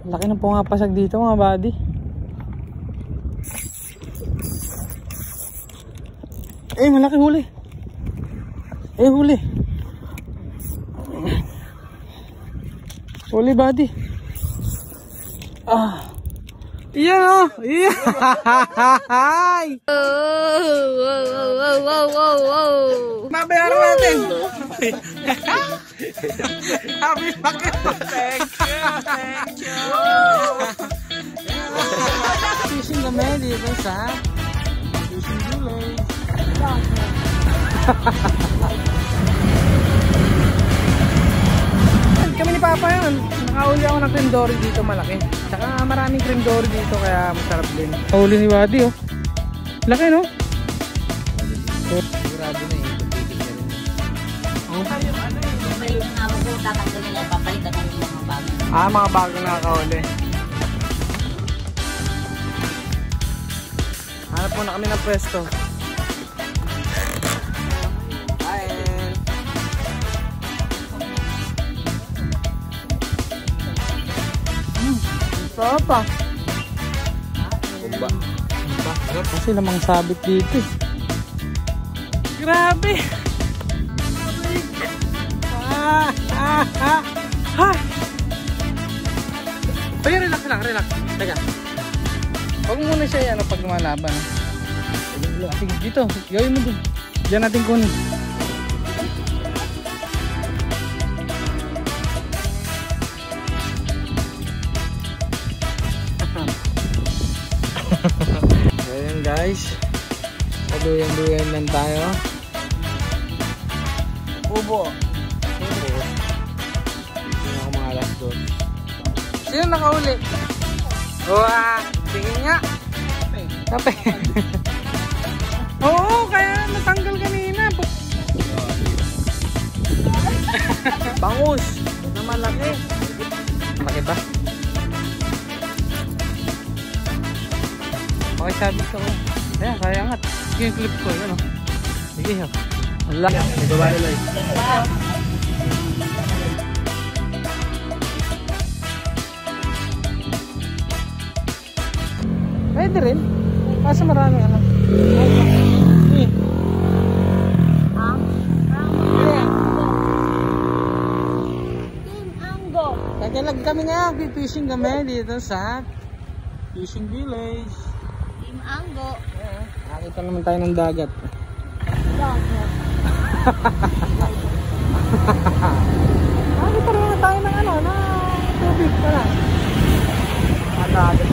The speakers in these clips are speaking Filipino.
Laki ng pumapasag dito mga buddy. Malaki huli. Huli. Huli buddy. Iyan o. Iyan. Mabayaran natin. Happy bakit. Thank you. Fishing kami dito sa Fishing Village. Kami ni Papa yun. Nakauli ako ng cream dory dito malaki. Tsaka maraming cream dory dito kaya masarap din. Nakauli ni Wadi oh. Laki no? Sigurado na eh. Mga bagong nakakauli. Hanap muna kami ng pwesto. Apa? Kasi namang sabit dito. Grabe. Ay, relax lang, relax. Teka. Huwag muna siya ano pag lumalaban. Sige, dito. Gawin mo dun. Diyan natin kunin. Ayan guys, paduyan-duyan lang tayo. Ubo. Hindi ako makalas doon. Sino nakauli? Wah, tingin nga. Kape. Oo, kaya natanggal kanina. Bangus na malaki. Malaki ba? Okay, sabi ko. Ayan, kaya angat. Sige yung clip ko. Ano? Sige, ha. Allah. May babae lang. Pwede rin. Kaso marami ano. Kagalag kami nga. Fishing kami dito sa Fishing Village. Anggo. Nakita naman tayo ng dagat. Nakita naman tayo ng ano, na tubig pa lang. Dagat.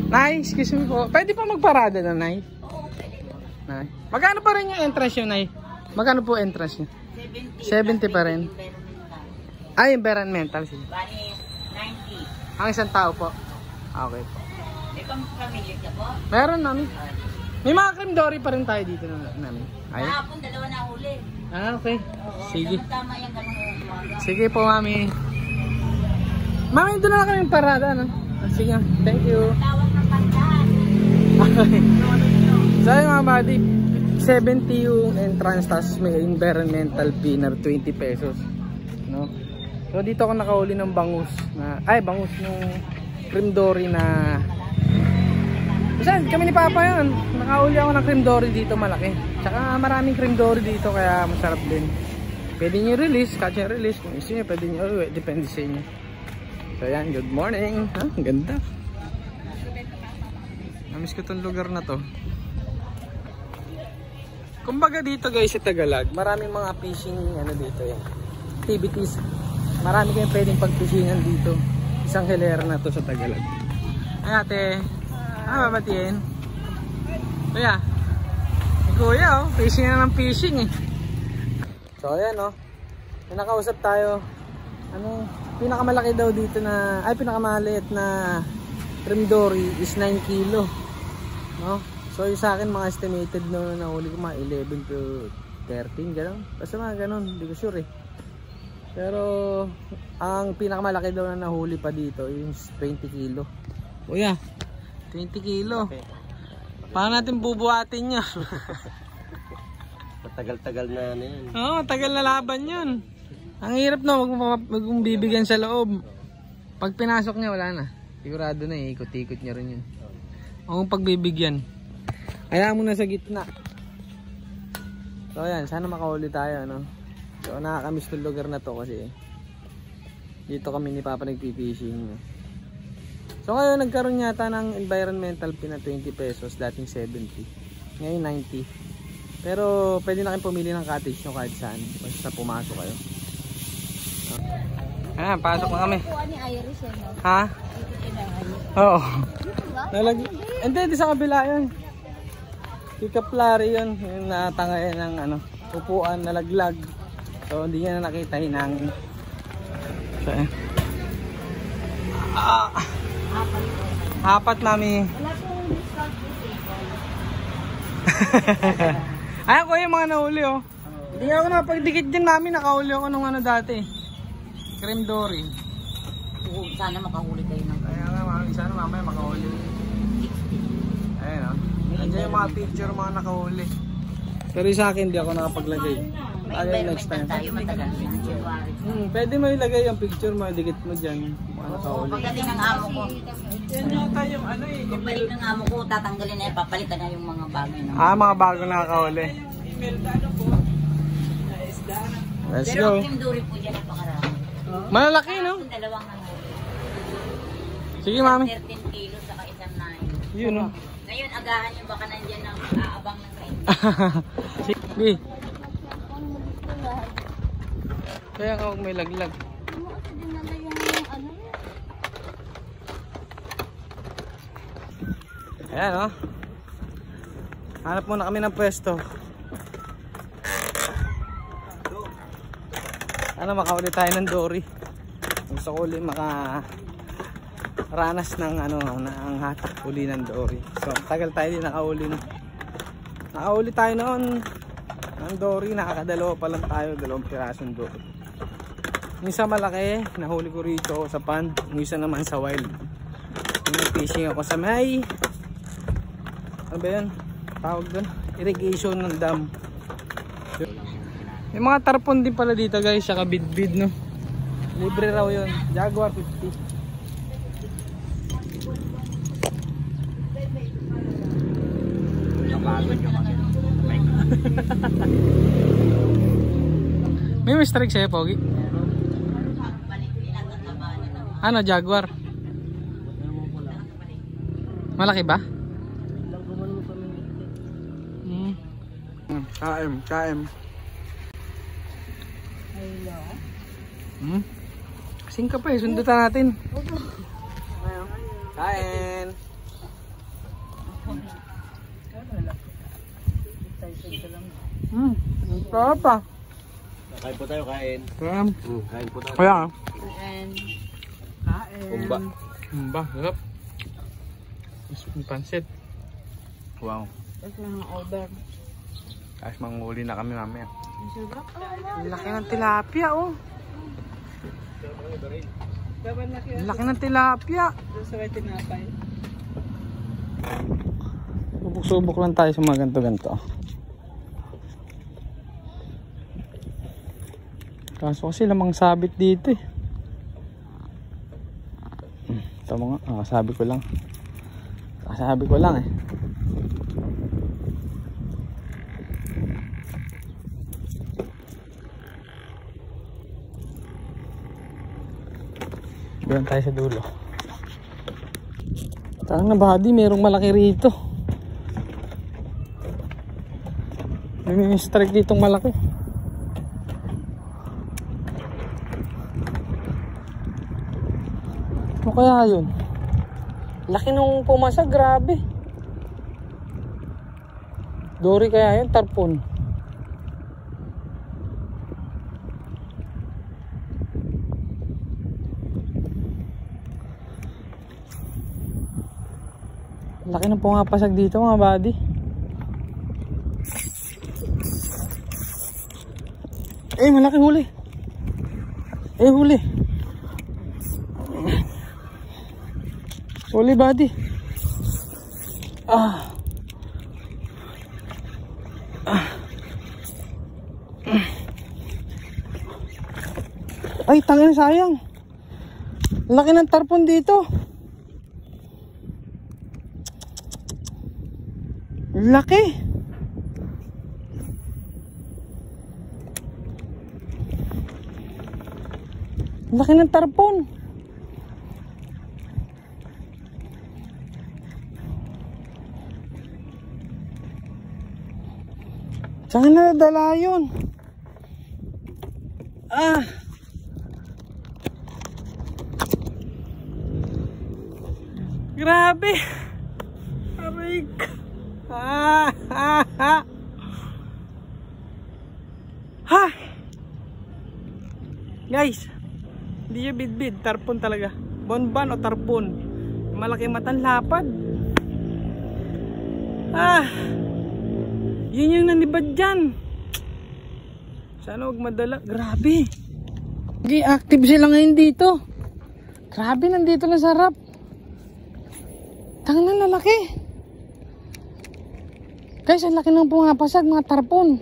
Nay, excuse me po. Pwede pa magparada na, Nay? Nay. Magkano pa rin yung entrance nyo, Nay? Magkano po entrance nyo? 70 pa rin. Ay, environmental. 90. Ang isang tao po. Okay po. May pamilya ka po? Meron, Mami. May mga cream dory pa rin tayo dito namin. Ayun. Kahapon, dalawa na huli. Okay. Sige. Tama yung ganun. Sige po, Mami. Mami, doon na lang kami parada, no? Sige, thank you. Tawag ng pandan. Okay. So yun mga buddy, 70 yung entrance, tapos may environmental fee na 20 pesos, no? So dito ako nakahuli ng bangus na, bangus yung cream dory na, saan kami ni Papa yun, nakahuli ako ng cream dory dito malaki. Tsaka maraming cream dory dito kaya masarap din. Pwede nyo release, catch and release. Kung gusto nyo pwede nyo, depende sa inyo. So yan, good morning. Ang ganda. Namiss ko tong lugar na to. Kumbaga dito guys sa Tagalag, maraming mga fishing ano dito yan. Activities. marami kayong pwedeng pagpishingan dito. Isang hilera na to sa Tagalog. Ay ate, babatiin. Kuya, kuya oh, fishing na ng fishing eh. So ayan oh, nakausap tayo. Ano, pinakamalaki daw dito na, ay pinakamaliit na trim dory is 9 kilo. No? So yung sa akin mga estimated no, na nahuli ko mga 11 to 13 gano'n. Basta mga gano'n, hindi ko sure eh. Pero ang pinakamalaki daw na nahuli pa dito is 20 kilo. Kuya, 20 kilo. Paano natin bubuhatin yun? Matagal-tagal na ano yan. Oo, tagal na laban yun. Ang hirap na, wag mong bibigyan sa loob. Pag pinasok niya, wala na. Sigurado na eh, ikot-ikot niya rin yun. Huwag mong pagbibigyan. Kaya mo na sa gitna. So ayan, sana makahuli tayo, no? So nakakamiss tong lugar na to kasi dito kami ni Papa nagpipishing. So ngayon nagkaroon yata ng environmental fee na 20 pesos, dating 70. Ngayon 90. Pero pwede na kayong pumili ng cottage nyo kahit saan. Basta pumasok kayo. Ayan, pasok na kami. Ha? Oo. Hindi, di sa kabila yun. Kikaplari yun. Yung natangay ng ano, upuan, nalaglag. So hindi niya na nakita hinangin. So ayan. Apat namin. Ayan ko yung mga nahuli oh. Hindi ako napagdikit din namin, nakahuli ako nung ano dati. Cream dory. Sana makahuli kayo ng Kaya nga mami, sana mamaya makahuli. 60. Ayan oh. Nandiyan yung mga picture mga nakahuli. Pero sa akin hindi ako nakapaglagay. May next time tayo matagal yan. Pwede mo ilagay yung picture mo, dikit mo dyan. Mga nakahuli. Pagdating ng amo ko, Yan yata yung ano eh. pagbalik ng amo ko, tatanggalin na papalitan na yung mga bagay na. Mga bago nakakahuli. Let's Pero go. ang Cream Dory po dyan ay pakarami. Malalaki no? Yung dalawang nahuli. Sige mami. 13 kilos saka isang 9. Yun oh. Ngayon agahan yung baka nandyan ng aabang ng kain. Sige. Kaya ka huwag may laglag. Ayan o. Hanap muna kami ng pwesto. Ano, makauli tayo ng dory. Gusto ko ulit makaranas ng ano, ng hatak uli ng dory. So tagal tayo din nakauli na. Nakauli tayo noon ng dory, nakakadalawa pa lang tayo, 2 pirasong dory. Yung isa malaki, nahuli ko rito sa pond. Yung isa naman sa wild. Yung fishing ako sa may, ano ba yan? Tawag doon? Irrigation ng dam. May mga tarpon din pala dito guys, saka bidbid no. Libre raw yun. Jaguar 50. May strike sa'yo, Pogi? Ano, Jaguar? Malaki ba? KM. Kasing ka pa eh, sundutan natin. Kain. Sarap pa. Kain po tayo, kain. Kain po tayo. Kaya Kain. Umba. sarap. May pansit. Wow. Tapos mga order. Tapos manghuli na kami mamaya. Ang laki ng tilapia oh. Ang laki ng tilapia. Subok-subok lang tayo sa mga ganto-ganto. Kaso kasi lamang sabit dito eh. Tama nga, sabi ko lang. Sabi ko lang eh. Doon tayo sa dulo. Tanga na buddy, merong malaki rito. May strike ditong malaki. Ano kaya yun? Laki nung pumasa, grabe. Dory kaya yun, tarpon. Laki nung pumapasag dito mga buddy. Eh, malaki huli. Eh, huli. Huli buddy. Ay, tangin, sayang. Laki ng tarpon dito. Laki. Laki ng tarpon. Saan na nadala yun? Grabe. Aray ka. Ha. Guys, hindi siya bidbid, tarpon talaga. Bonban o tarpon. Malaki matang lapad. Yun yung nanibad dyan. Sana huwag madala. Grabe. Hindi active sila ngayon dito. Grabe, nandito na sarap. Tangan na lalaki. Guys, ang laki ng pumapasag, mga tarpon.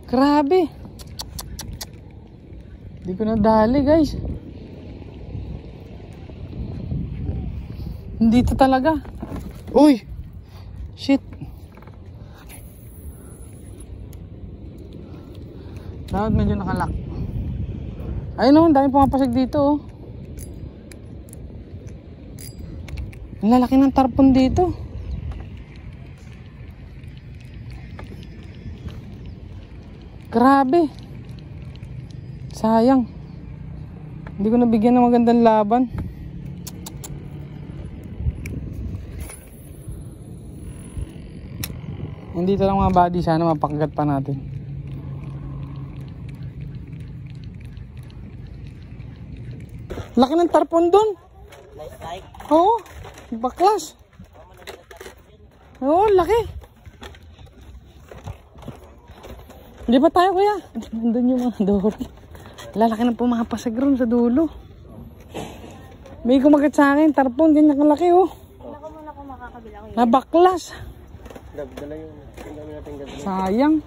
Grabe. Hindi ko nadali, guys. Dito talaga. Uy! Shit. Dapat medyo nakalak. Ayun o, dami pumapasag dito oh. Ang lalaki ng tarpon dito. Grabe. Sayang. Hindi ko nabigyan ng magandang laban. Hindi lang mga buddy. Sana mapakagat pa natin. Laki ng tarpon dun. Oo. Baklas. Oo, laki. Hindi ba tayo kuya? Nandun yung mga dory. Lalaki ng pumapasag ron sa dulo. May kumagat sa akin. Tarpon, ganyan kalaki oh. Tingnan ko muna kung makakabila ko yun. Nabaklas. Dala yung Sayang.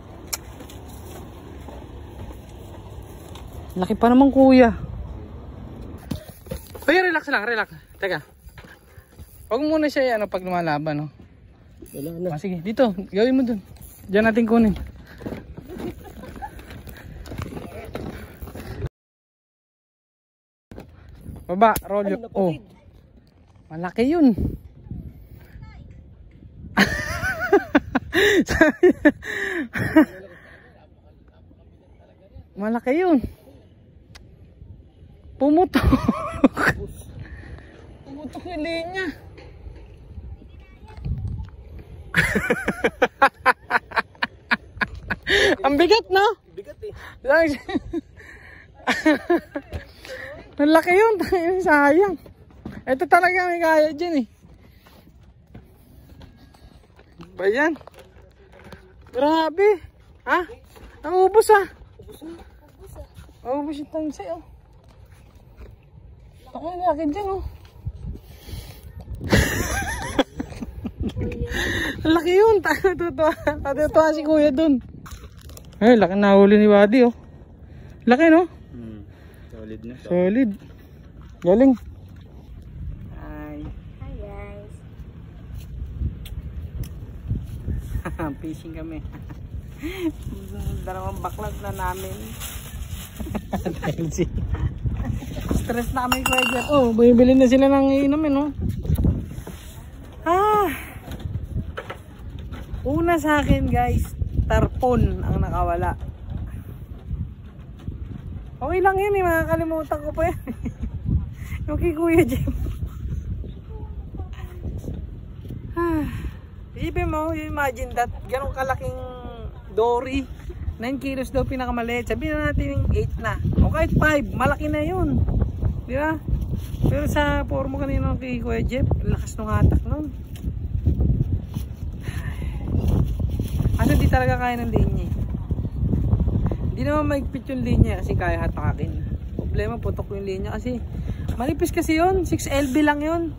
Laki pa naman kuya. Kuya, relax lang, relax. Teka. Huwag muna siya ano, pag lumalaban. No? Wala na. Sige, dito. Gawin mo dun. Diyan natin kunin. Baba, roll. Oh. Malaki yun. Malaki yun. Pumutok. Pumutok yung linya. Ang bigat, no? Bigat eh. Ang laki yun. Sayang. Ito talaga may kaya dyan eh. Ba yan? Grabe. Ha? Naubos ah. Naubos yung tansay oh. Ang laki dyan oh. Ang laki yun. Natutuwa si kuya dun. Ay, laki na huli ni Buddy oh. Laki no? Solid na. Solid. Galing. Hi guys. Fishing kami. Dalawang baklat na namin. Stress na kami kuya dyan. Oh, bumibili na sila ng inumin no? Una sa akin guys, tarpon ang nakawala. Okay lang yun eh, makakalimutan ko pa yan. Yung kay Kuya Jim. Isipin mo, you imagine that, ganun kalaking dory. 9 kilos daw pinakamaliit. Sabihin na natin yung 8 na. O kahit 5, malaki na yun. Di ba? Pero sa formo kanina kay Kuya Jeff, lakas ng hatak nun. Kasi di talaga kaya ng linya. Hindi naman maigpit yung linya kasi kaya hatakin. Problema, putok yung linya kasi malipis kasi yun. 6LB lang yun.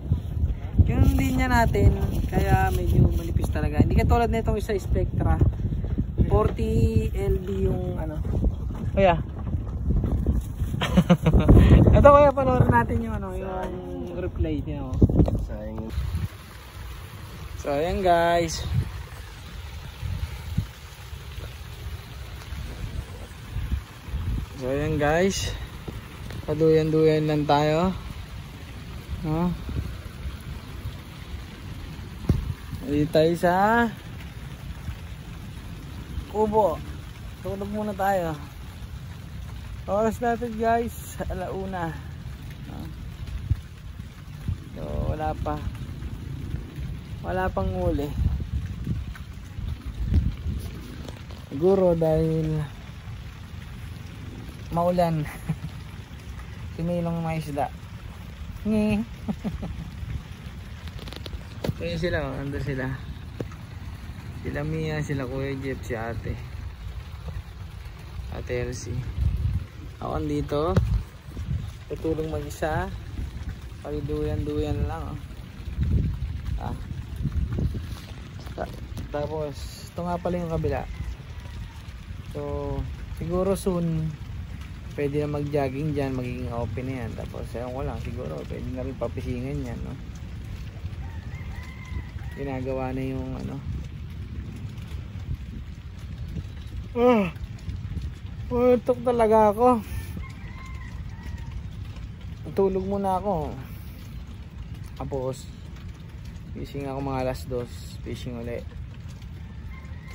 Yung linya natin, kaya medyo malipis talaga. Hindi katulad na itong isa Spectra. 40LB yung ano. Kuya. Ito kaya panoorin natin yung ano, yung replay niyo. So ayan guys. So ayan guys. Paduyan-duyan lang tayo. No? Dito tayo sa Kubo. Tulog muna tayo. Oras natin guys, 1:00. So wala pang uli. Siguro dahil maulan. Sinilong mga isda. Kaya sila, ando sila. Sila Mia, sila Kuya Jeff, si ate Elsie. Ako dito tutulong mag-isa. Pagduyan-duyan lang. Tapos ito nga pala yung kabila. So siguro soon pwede na mag-jogging dyan, magiging open na yan. Tapos ewan ko lang, siguro pwede na rin papisingan yan, no? Ginagawa na yung ano. Putok talaga ako. Tulog muna ako. Tapos fishing ako mga 2:00. Fishing ulit.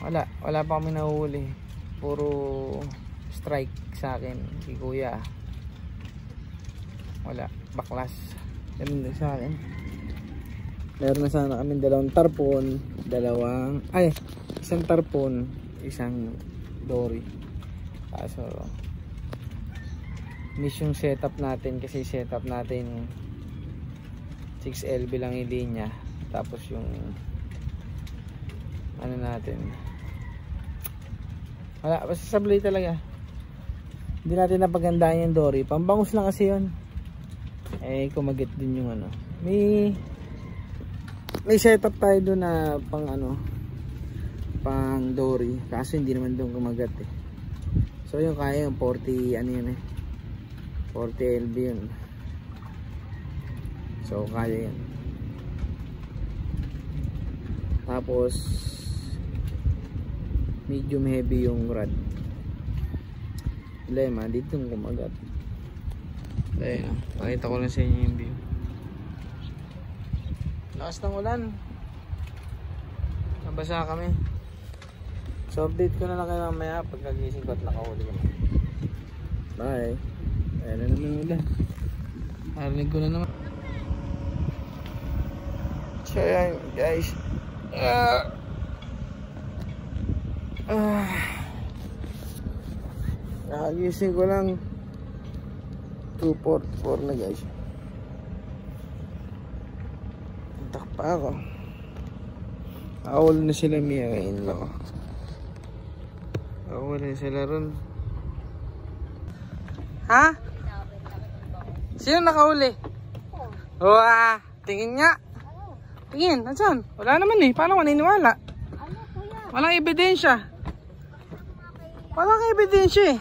Wala pa kami nahuli. Puro strike sa akin si Kuya. Wala, baklas. Ganun din sa akin. Meron na sana kami dalawang tarpon, isang tarpon, isang dory. Kaso miss yung setup natin kasi setup natin 6LB lang yung linya. Tapos yung ano natin, wala, basta sablay talaga. Hindi natin napagandaan yung dory. Pambangus lang kasi yun. Eh kumagit din yung ano. May setup tayo doon na pang ano, pang dory. Kaso hindi naman doon kumagat eh. So yung kaya yung 40 ano yun eh, 40 LB yun. So kaya yun. Tapos medium heavy yung rod. Problema dito yung kumagat. Ayun, pakita ko lang sa inyo yung view. Lakas ng ulan. Nabasa kami. So update ko na lang kayo mamaya pagkagising ko at nakahuli ko na. Bye. Ayan na naman yung ulan. Narinig ko na naman. So ayan guys. Nakagising ko lang 2:44 na guys. Antak pa ako. Nakawala na sila Mia ngayon lang. Nakawala na sila ron. Ha? Sino nakahuli? Wah, tingin nga. Tingin, nasan? Wala naman eh. Paano maniniwala? Walang ebidensya. Walang ebidensya eh.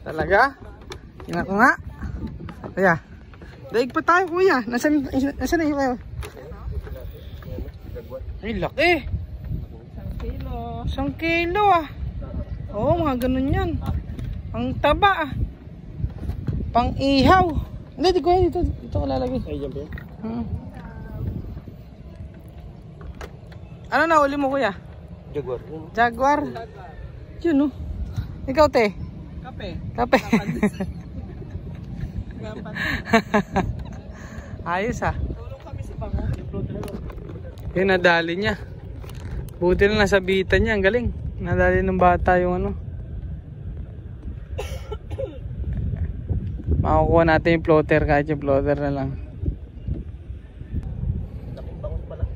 Talaga? Tingnan ko nga. Kaya, daig pa tayo kuya. Nasaan na yung kayo? Ay, laki. 1 kilo ah. Oo, mga ganun yan. Ang taba ah. Pang ihaw. Hindi, di ko yan. Dito ko lalagay. Ay, dyan ba yun? Ano na uli mo kuya? Jaguar. Jaguar. yun, no? Ikaw, te? Kape. Ayos, ha? Tulong kami sa bango. Yung nadali niya. Buti na nasabitan niya. Ang galing. Nadali ng bata yung ano. Makukuha natin yung floater. Kahit yung floater na lang.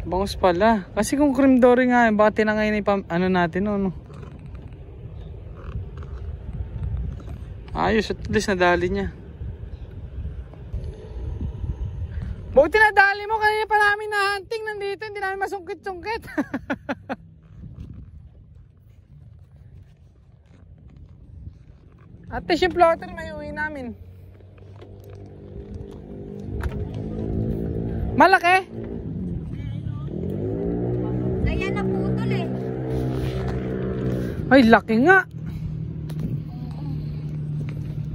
Bangus pala. Kasi kung cream dory nga, baka tinangay na yung ano natin, no? Ayos, at least nadali niya. Buti nadali mo, kanina pa namin na-hunting nandito, hindi namin masungkit-sungkit. At least yung floater may uwi namin. Malaki? Kaya naputol eh. Ay, laki nga.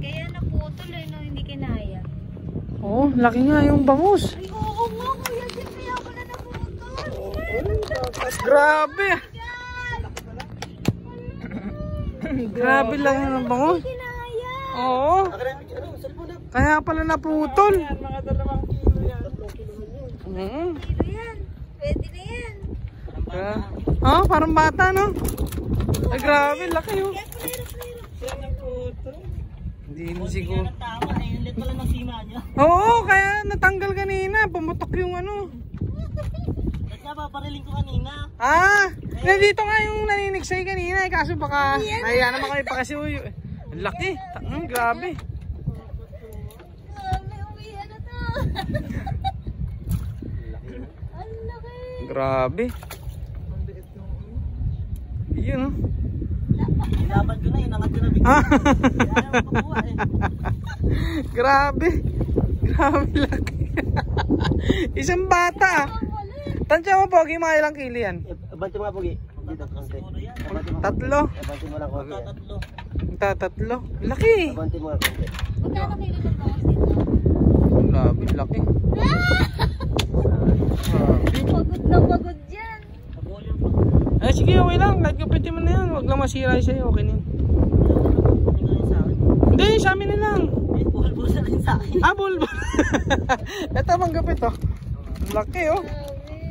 Kaya naputol eh, no? Hindi kinaya. Oo, laki nga yung bangus. Ay, oo nga, kuya. Kaya pala naputol. Grabe. Grabe lang yung bangus. Hindi kinaya. Oo. Kaya pala naputol. Mga 2 kilo yan. 3 kilo Mm. yan. Pwede yan. Pwede na yan. Oh, parang bata, no? Ay, grabe, laki oh. Siya ng puto. Hindi mo siguro. Tama, nailit pala ng sima niya. Oo, kaya natanggal kanina. Pumutok yung ano. Ba't napapariling ko kanina? Ah, nandito nga yung naninigsay kanina. Kaso baka, ayan naman kami pa kasi. Ang laki. Grabe. May uwihan na to. Ang laki. Grabe. Yun oh. Ilaban ko na, inangat ko na bigla. Ah. Ayaw makukuha eh. Grabe. Grabe laki. Isang bata. Tansya mo, Pogi, mga ilang kilo yan? Abanti mo nga, Pogi. Dito, konti. Tatlo. Abanti mo lang, konti. Tatlo. Laki. Abanti mo nga, konti. Magkano kilo ng bangus dito? Grabe, laki. Pagod na pagod dyan. Ay, sige, okay lang. Kahit kapitin mo na yan. Huwag lang masira sa'yo. Okay na yun. Hindi, sa amin na lang. Bulbul na rin sa akin. Ah, bulbul. Ito, manggapit oh. Laki oh.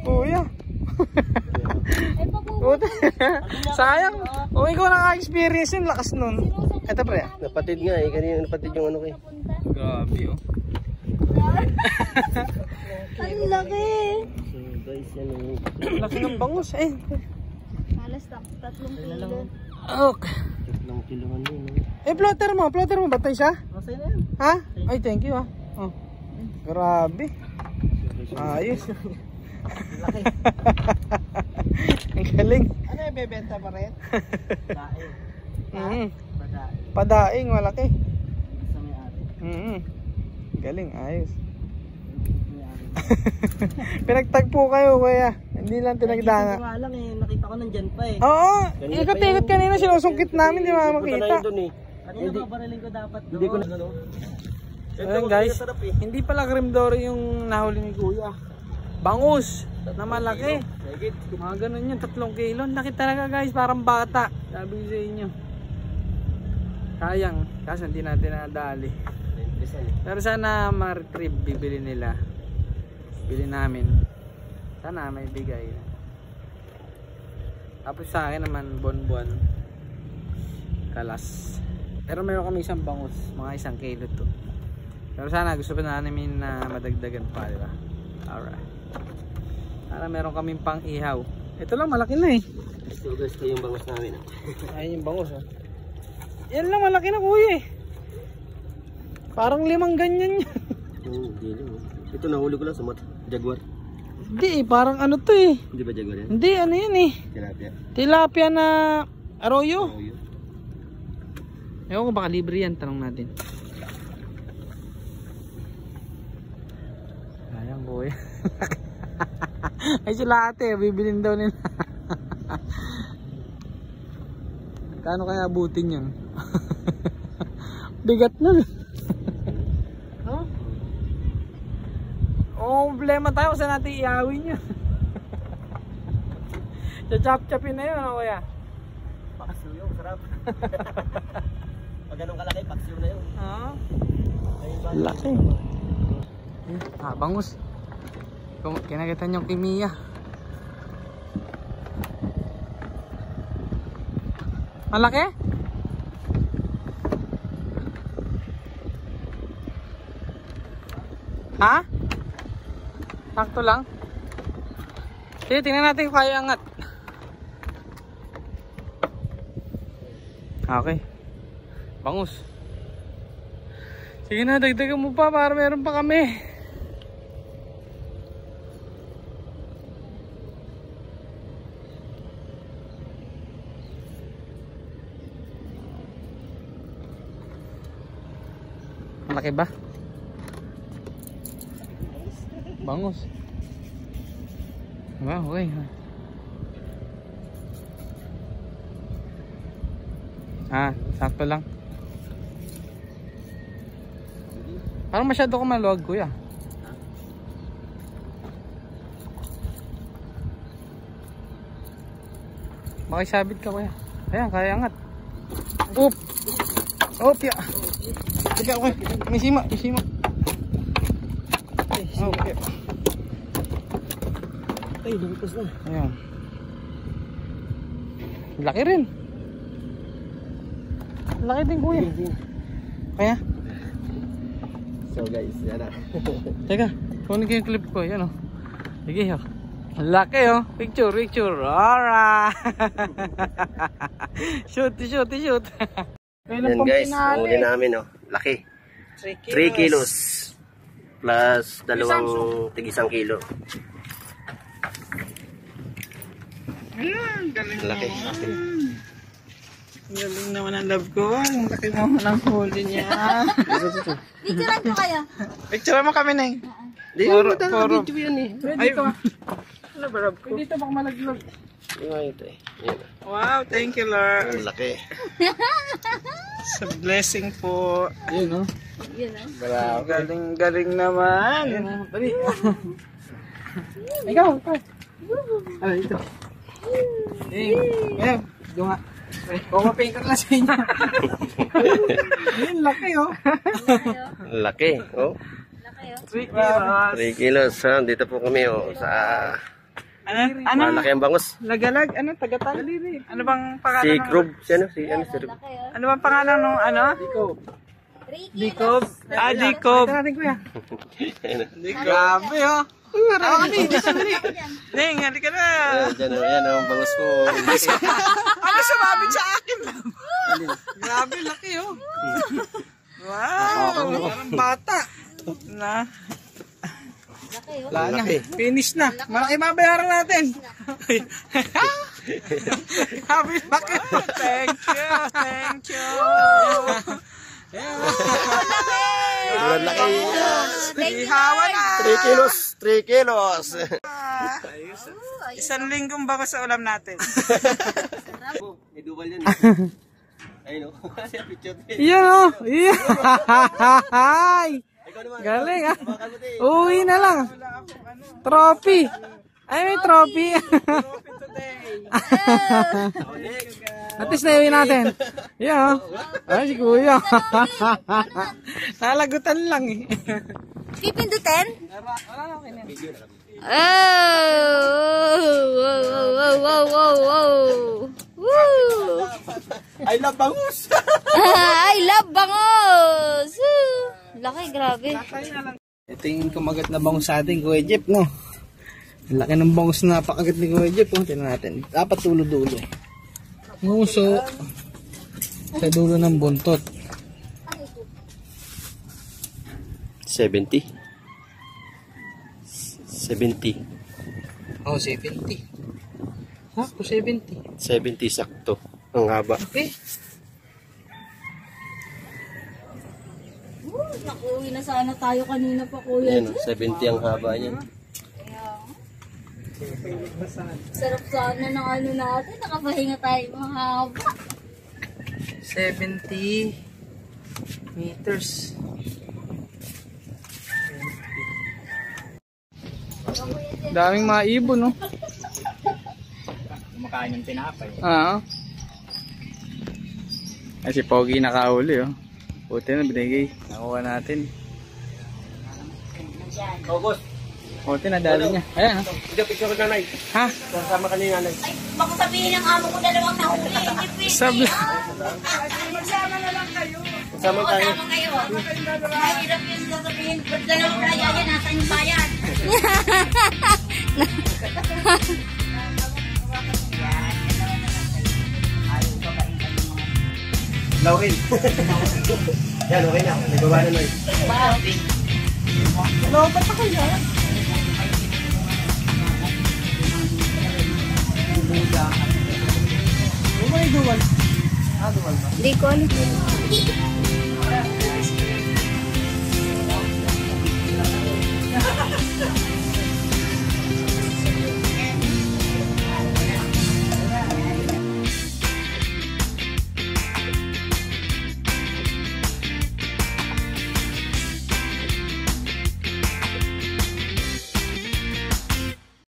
Kuya. Ay, papupunta. Sayang. O, ikaw naka-experience yun. Lakas nun. Ito, pre. Napatid nga eh. Kanina napatid yung ano ko eh. Grabe oh. Ang laki. So guys, yan yung... Laki ng bangus eh. Halos 3 kilo. Okay. 3 kilo ano yun. Eh, plotter mo. Plotter mo. Batay siya? Masaya na yan. Ha? Ay, thank you ah. Oh. Grabe. Ayos. Laki. Ang galing. Ano yung bebenta pa rin? Daing. Badaing. Padaing, malaki. Sa may-ari. Galing, ayos. May-ari. Pinagtagpo kayo, kuya. Hindi lang tinagdanga. Hindi ko nga lang eh. Nakita ko nandyan pa eh. Oo, ikot-ikot kanina, sinusungkit namin, di ba makita? Punta na yun dun eh. Kanina babariling ko dapat doon. Hindi ko na ano. Ayan guys, hindi pala cream dory yung nahuli ni kuya. Bangus na malaki. Mga ganun yun, 3 kilo. Laki talaga guys, parang bata. Sabi ko sa inyo. Sayang, kasi hindi natin nadali. Pero sana ma-retrieve, bibili nila. Bili namin. Sana may bigay. Tapos sa akin naman, bonbon. Kalas. Pero mayroon kami isang bangus, mga 1 kilo to. Pero sana gusto pa namin na madagdagan pa, di ba? Alright. Para meron kaming pang ihaw. Ito lang, malaki na eh. So guys, ito yung bangus namin. Ayun yung bangus oh. Yan lang, malaki na kuya eh. Parang 5 ganyan yan. Ito nahuli ko lang sa jaguar. Hindi eh, parang ano to eh. Hindi ba jaguar yan? Hindi, ano yan eh. Tilapia. Tilapia na arroyo. Ewan ko baka libre yan, tanong natin. Ayan kuya. Ay sila ate, bibilin daw nila. Kano kaya abutin yun? Bigat nun. Huh? Oh, problema tayo kung saan natin iawin yun. Chachap-chapin na yun, ano kuya? Paksiw yun, sarap. Pag ganun kalaki, paksiw na yun. Laki. Bangus. Kinagitan yung kimiya. Malaki? Ha? Sakto lang? Sige, tingnan natin kung kaya angat. Okay. Bangus. Sige na, dagdagan mo pa para meron pa kami. Malaki ba? Bangus. Wow, okay. Sakto lang. Parang masyado ko maluwag, kuya. Makisabit ka, kuya. Ayan, kaya angat. Oop! Oop, ya! Sige, okay. May sima, may sima. Okay. Ay, lumipos na. Ayan. Laki rin. Laki din, kuya. Kaya? So guys, yan na. Teka, kunin ko yung clip ko. Yan o. Sige o. Laki o. Picture, picture. Alright. Shoot, shoot, shoot. Yan guys, huli namin o. Laki. 3 kilos. Plus tig-1 kilo. Galing Laki. Galing naman ang love ko. Ang laki naman ang huli niya. Picturean ko kayo. Picture mo kami, Neng. Puro video yan eh. Ay, ano ba love ko? Dito baka malaglag. Ito eh. Yan. Wow, thank you, Lord. Ang laki. Sa blessing po. Yun o. Yun ah. Galing naman. Dali. Ikaw, ikaw. Ano ito? Ayan, dunga. Kumapain ka lang sa inyo. Yun, laki o. Laki. Oh. Laki oh. 3 kilos. 3 kilos. Dito po kami sa Ano? malaki ang bangus. Lagalag? Ano? Tagatag? Ano bang pangalan? Si ng- Krub. Si ano? Si ano? Si Krub. Laki oh. Ano bang pangalan ng ano? 3 Dikob. kilos. Ah, Dikob. Ito natin, kuya. Grabe oh. Ako kami, dito na rin. Yan. Neng, halika na. Yan o. Yan o. Ang bangus ko. Ano sumabit sa akin? Grabe, laki oh. Wow. Parang bata. Na. Laki oh. Wala na. Laki. Finish na. Malaki mabayaran natin. Happy laki. Thank you. Thank you. Ang laki. Ihawa na. 3 kilos. 3 kilos. 1 linggong baka sa ulam natin. May duwal yan. Ayun o. Picture. Yan o. Yay! Ikaw naman. Galing ah. Baka mo din. Uwi na lang. Trophy. Ay, may trophy. Trophy today. At least na-uwi natin. Yan o. Ay, si kuya. Nalagutan lang eh. Pipindutin? Oh! Wow, wow, wow, wow, wow. Woo! I love bangus. I love bangus! Woo! Laki, grabe. Ito yung kumagat na bangus sa atin, Kuya Jeff, no? Ang laki ng bangus na napakagat ni Kuya Jeff, oh. Tignan natin. Dapat dulo-dulo. Nguso sa dulo ng buntot. 70. 70. Oh, 70. Ha? 70. 70 sakto. Ang haba. Okay. Nakuwi na sana tayo kanina pa, kuya. Yan, 70 ang haba niyan. Sarap sana ng ano natin. Nakapahinga tayo mahaba. 70 meters. Daming mga ibon, no? Kumakain ng tinapay. Ah. Ay, si Pogi nakahuli oh. Buti na binigay. Nakuha natin. August. Buti na dali niya. Ayan ha. Hindi, picture ko nanay. Ha? Kasama ka niya nanay. Ay, baka sabihin ng amo ko dalawang nahuli. Hindi pwede. Sabla. Magsama na lang kayo. Kasama tayo. Sama kayo. Mahirap yung sasabihin. Ba't dalawang kaya yan? Nasaan yung bayan? Lauren. Yan, okay na. Nagbaba na Noy. Ano, ba't ako yan? Oh my duwal. Ah, duwal ba? Hindi ko alam.